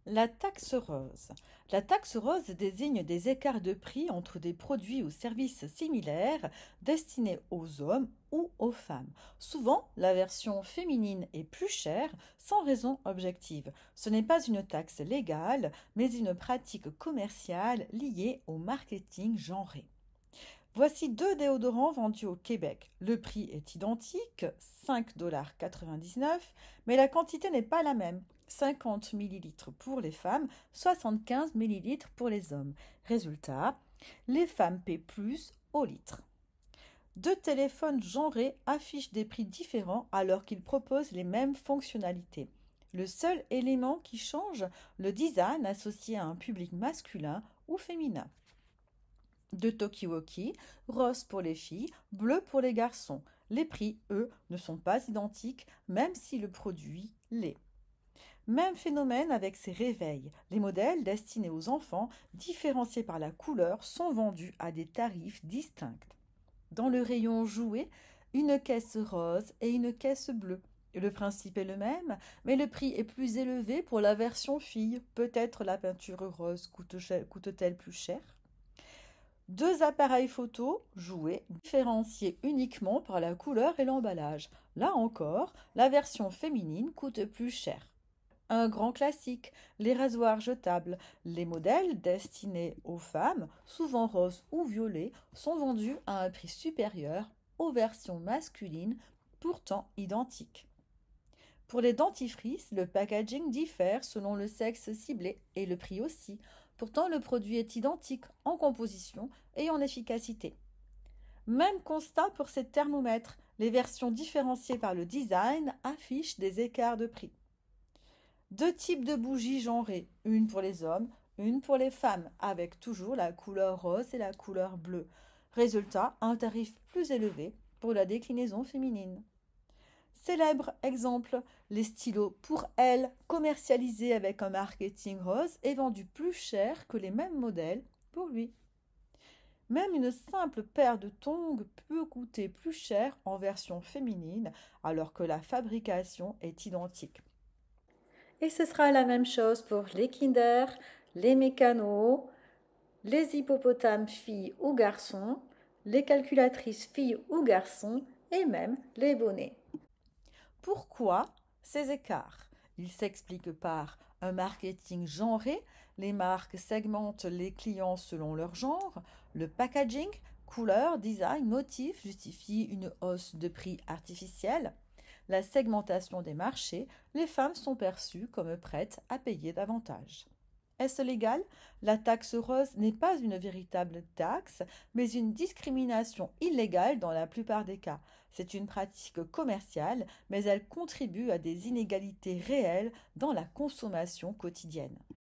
La taxe rose. La taxe rose désigne des écarts de prix entre des produits ou services similaires destinés aux hommes ou aux femmes. Souvent, la version féminine est plus chère sans raison objective. Ce n'est pas une taxe légale, mais une pratique commerciale liée au marketing genré. Voici deux déodorants vendus au Québec. Le prix est identique, 5,99 $, mais la quantité n'est pas la même. 50 millilitres pour les femmes, 75 millilitres pour les hommes. Résultat, les femmes paient plus au litre. Deux téléphones genrés affichent des prix différents alors qu'ils proposent les mêmes fonctionnalités. Le seul élément qui change, le design associé à un public masculin ou féminin. De Tokiwoki, rose pour les filles, bleu pour les garçons. Les prix, eux, ne sont pas identiques, même si le produit l'est. Même phénomène avec ces réveils. Les modèles destinés aux enfants, différenciés par la couleur, sont vendus à des tarifs distincts. Dans le rayon jouet, une caisse rose et une caisse bleue. Le principe est le même, mais le prix est plus élevé pour la version fille. Peut-être la peinture rose coûte-t-elle plus cher? Deux appareils photo jouets, différenciés uniquement par la couleur et l'emballage. Là encore, la version féminine coûte plus cher. Un grand classique, les rasoirs jetables. Les modèles destinés aux femmes, souvent roses ou violets, sont vendus à un prix supérieur aux versions masculines, pourtant identiques. Pour les dentifrices, le packaging diffère selon le sexe ciblé et le prix aussi. Pourtant, le produit est identique en composition et en efficacité. Même constat pour ces thermomètres. Les versions différenciées par le design affichent des écarts de prix. Deux types de bougies genrées, une pour les hommes, une pour les femmes, avec toujours la couleur rose et la couleur bleue. Résultat, un tarif plus élevé pour la déclinaison féminine. Célèbre exemple, les stylos pour elle, commercialisés avec un marketing rose et vendus plus cher que les mêmes modèles pour lui. Même une simple paire de tongs peut coûter plus cher en version féminine alors que la fabrication est identique. Et ce sera la même chose pour les Kinder, les mécanos, les hippopotames filles ou garçons, les calculatrices filles ou garçons et même les bonnets. Pourquoi ces écarts? Ils s'expliquent par un marketing genré, les marques segmentent les clients selon leur genre, le packaging, couleur, design, motif justifie une hausse de prix artificielle, la segmentation des marchés, les femmes sont perçues comme prêtes à payer davantage. Est-ce légal? La taxe rose n'est pas une véritable taxe, mais une discrimination illégale dans la plupart des cas. C'est une pratique commerciale, mais elle contribue à des inégalités réelles dans la consommation quotidienne.